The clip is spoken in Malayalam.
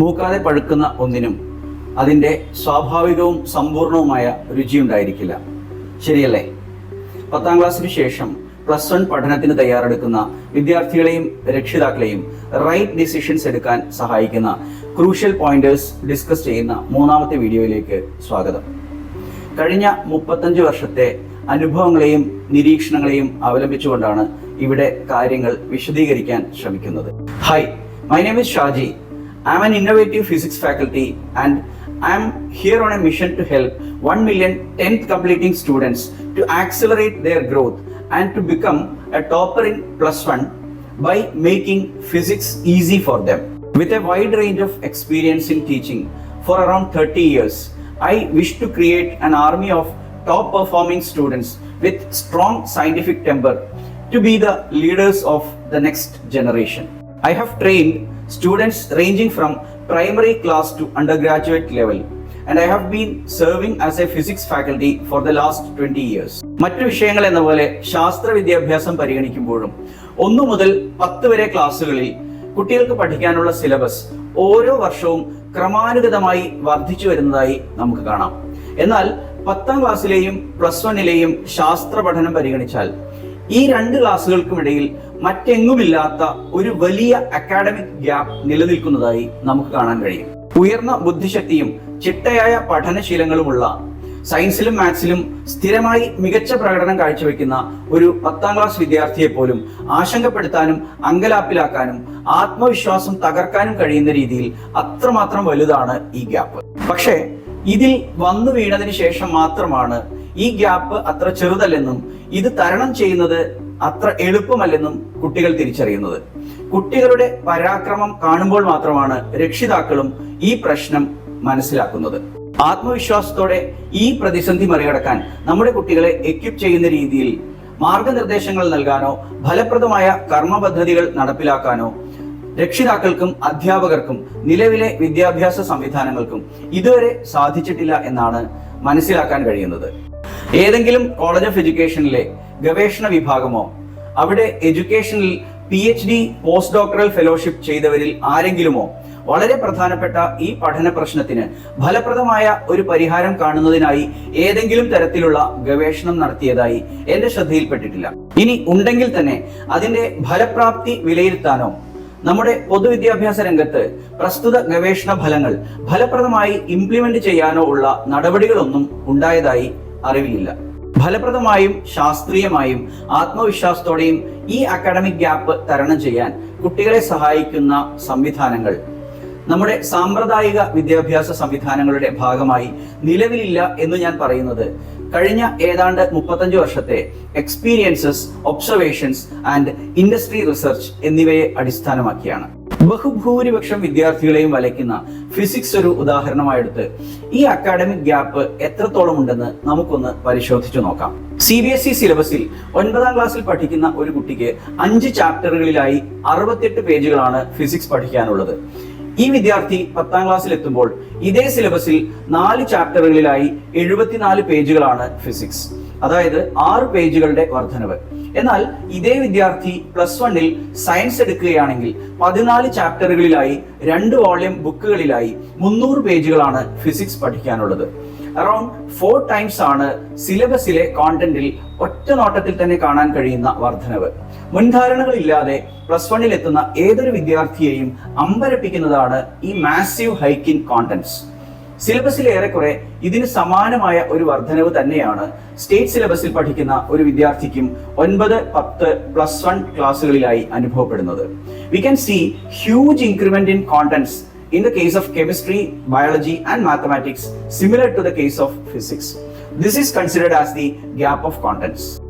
മൂക്കാതെ പഴുക്കുന്ന ഒന്നിനും അതിൻ്റെ സ്വാഭാവികവും സമ്പൂർണവുമായ രുചിയുണ്ടായിരിക്കില്ല. ശരിയല്ലേ? 10ാം ക്ലാസ്സിന് ശേഷം +1 പഠനത്തിന് തയ്യാറെടുക്കുന്ന വിദ്യാർത്ഥികളെയും രക്ഷിതാക്കളെയും റൈറ്റ് ഡിസിഷൻസ് എടുക്കാൻ സഹായിക്കുന്ന ക്രൂഷ്യൽ പോയിന്റേഴ്സ് ഡിസ്കസ് ചെയ്യുന്ന 3ാമത്തെ വീഡിയോയിലേക്ക് സ്വാഗതം. കഴിഞ്ഞ 35 വർഷത്തെ അനുഭവങ്ങളെയും നിരീക്ഷണങ്ങളെയും അവലംബിച്ചുകൊണ്ടാണ് ഇവിടെ കാര്യങ്ങൾ വിശദീകരിക്കാൻ ശ്രമിക്കുന്നത്. Hi, my name is Shaji. I am an innovative physics faculty and I am here on a mission to help 1 million 10th completing students to accelerate their growth and to become a topper in +1 by making physics easy for them. With a wide range of experience in teaching for around 30 years, I wish to create an army of top performing students with strong scientific temper to be the leaders of the next generation. I have trained students ranging from primary class to undergraduate level and I have been serving as a physics faculty for the last 20 years. മറ്റു വിഷയങ്ങൾ എന്ന പോലെ ശാസ്ത്ര വിദ്യാഭ്യാസം പരിഗണിക്കുമ്പോഴും 1 മുതൽ 10 വരെ ക്ലാസ്സുകളിൽ കുട്ടികൾക്ക് പഠിക്കാനുള്ള സിലബസ് ഓരോ വർഷവും ക്രമാനുഗതമായി വർദ്ധിച്ചു വരുന്നതായി നമുക്ക് കാണാം. എന്നാൽ 10ാം ക്ലാസ്സിലെയും +1ലെയും ശാസ്ത്ര പഠനം പരിഗണിച്ചാൽ ഈ 2 ക്ലാസ്സുകൾക്കുമിടയിൽ മറ്റെങ്ങുമില്ലാത്ത ഒരു വലിയ അക്കാഡമിക് ഗ്യാപ്പ് നിലനിൽക്കുന്നതായി നമുക്ക് കാണാൻ കഴിയും. ഉയർന്ന ബുദ്ധിശക്തിയും ചിട്ടയായ പഠനശീലങ്ങളുമുള്ള സയൻസിലും മാത്സിലും സ്ഥിരമായി മികച്ച പ്രകടനം കാഴ്ചവെക്കുന്ന ഒരു 10ാം ക്ലാസ് വിദ്യാർത്ഥിയെ പോലും ആശങ്കപ്പെടുത്താനും അങ്കലാപ്പിലാക്കാനും ആത്മവിശ്വാസം തകർക്കാനും കഴിയുന്ന രീതിയിൽ അത്രമാത്രം വലുതാണ് ഈ ഗ്യാപ്പ്. പക്ഷേ ഇതിൽ വന്നു വീണതിന് ശേഷം മാത്രമാണ് ഈ ഗ്യാപ്പ് അത്ര ചെറുതല്ലെന്നും ഇത് തരണം ചെയ്യുന്നത് അത്ര എളുപ്പമല്ലെന്നും കുട്ടികൾ തിരിച്ചറിയുന്നത്. കുട്ടികളുടെ പരാക്രമം കാണുമ്പോൾ മാത്രമാണ് രക്ഷിതാക്കളും ഈ പ്രശ്നം മനസ്സിലാക്കുന്നത്. ആത്മവിശ്വാസത്തോടെ ഈ പ്രതിസന്ധി മറികടക്കാൻ നമ്മുടെ കുട്ടികളെ എക്വിപ്പ് ചെയ്യുന്ന രീതിയിൽ മാർഗനിർദ്ദേശങ്ങൾ നൽകാനോ ഫലപ്രദമായ കർമ്മ പദ്ധതികൾ നടപ്പിലാക്കാനോ രക്ഷിതാക്കൾക്കും അധ്യാപകർക്കും നിലവിലെ വിദ്യാഭ്യാസ സംവിധാനങ്ങൾക്കും ഇതുവരെ സാധിച്ചിട്ടില്ല എന്നാണ് മനസ്സിലാക്കാൻ കഴിയുന്നത്. ഏതെങ്കിലും കോളേജ് ഓഫ് എഡ്യൂക്കേഷനിലെ ഗവേഷണ വിഭാഗമോ അവിടെ എഡ്യൂക്കേഷനിൽ PhD പോസ്റ്റ് ഡോക്ടറൽ ഫെലോഷിപ്പ് ചെയ്തവരിൽ ആരെങ്കിലുമോ വളരെ പ്രധാനപ്പെട്ട ഈ പഠന പ്രശ്നത്തിന് ഫലപ്രദമായ ഒരു പരിഹാരം കാണുന്നതിനായി ഏതെങ്കിലും തരത്തിലുള്ള ഗവേഷണം നടത്തിയതായി എന്റെ ശ്രദ്ധയിൽപ്പെട്ടിട്ടില്ല. ഇനി ഉണ്ടെങ്കിൽ തന്നെ അതിന്റെ ഫലപ്രാപ്തി വിലയിരുത്താനോ നമ്മുടെ പൊതുവിദ്യാഭ്യാസ രംഗത്ത് പ്രസ്തുത ഗവേഷണ ഫലങ്ങൾ ഫലപ്രദമായി ഇംപ്ലിമെന്റ് ചെയ്യാനോ ഉള്ള നടപടികളൊന്നും ഉണ്ടായതായി അറിവില്ല. ഫലപ്രദമായും ശാസ്ത്രീയമായും ആത്മവിശ്വാസത്തോടെയും ഈ അക്കാഡമിക് ഗ്യാപ്പ് തരണം ചെയ്യാൻ കുട്ടികളെ സഹായിക്കുന്ന സംവിധാനങ്ങൾ നമ്മുടെ സാമ്പ്രദായിക വിദ്യാഭ്യാസ സംവിധാനങ്ങളുടെ ഭാഗമായി നിലവിലില്ല എന്ന് ഞാൻ പറയുന്നത് കഴിഞ്ഞ ഏതാണ്ട് 35 വർഷത്തെ experiences, observations and industry research എന്നിവയെ അടിസ്ഥാനമാക്കിയാണ്. ബഹുഭൂരിപക്ഷം വിദ്യാർത്ഥികളെയും വലയ്ക്കുന്ന ഫിസിക്സ് ഒരു ഉദാഹരണമായെടുത്ത് ഈ അക്കാഡമിക് ഗ്യാപ്പ് എത്രത്തോളം ഉണ്ടെന്ന് നമുക്കൊന്ന് പരിശോധിച്ചു നോക്കാം. CBSE സിലബസിൽ 9ാം ക്ലാസ്സിൽ പഠിക്കുന്ന ഒരു കുട്ടിക്ക് 5 ചാപ്റ്ററുകളിലായി 68 പേജുകളാണ് ഫിസിക്സ് പഠിക്കാനുള്ളത്. ഈ വിദ്യാർത്ഥി 10ാം ക്ലാസ്സിൽ എത്തുമ്പോൾ ഇതേ സിലബസിൽ 4 ചാപ്റ്ററുകളിലായി 74 പേജുകളാണ് ഫിസിക്സ്, അതായത് 6 പേജുകളുടെ വർധനവ്. എന്നാൽ ഇതേ വിദ്യാർത്ഥി +1ൽ സയൻസ് എടുക്കുകയാണെങ്കിൽ 14 ചാപ്റ്ററുകളിലായി 2 വോള്യം ബുക്കുകളിലായി 300 പേജുകളാണ് ഫിസിക്സ് പഠിക്കാനുള്ളത്. അറൌണ്ട് 4 ടൈംസ് ആണ് സിലബസിലെ കോണ്ടന്റിൽ ഒറ്റ നോട്ടത്തിൽ തന്നെ കാണാൻ കഴിയുന്ന വർധനവ്. മുൻധാരണകളില്ലാതെ +1ൽ എത്തുന്ന ഏതൊരു വിദ്യാർത്ഥിയെയും അമ്പരപ്പിക്കുന്നതാണ് ഈ മാസീവ് ഹൈക്ക് ഇൻ കോണ്ടന്റ്സ്. സിലബസിൽ ഏറെക്കുറെ ഇതിന് സമാനമായ ഒരു വർധനവ് തന്നെയാണ് സ്റ്റേറ്റ് സിലബസിൽ പഠിക്കുന്ന ഒരു വിദ്യാർത്ഥിക്കും 9, 10, +1 ക്ലാസ്സുകളിലായി അനുഭവപ്പെടുന്നത്. We can see huge increment in contents in the case of chemistry, biology and mathematics, similar to the case of physics. This is considered as the gap of contents.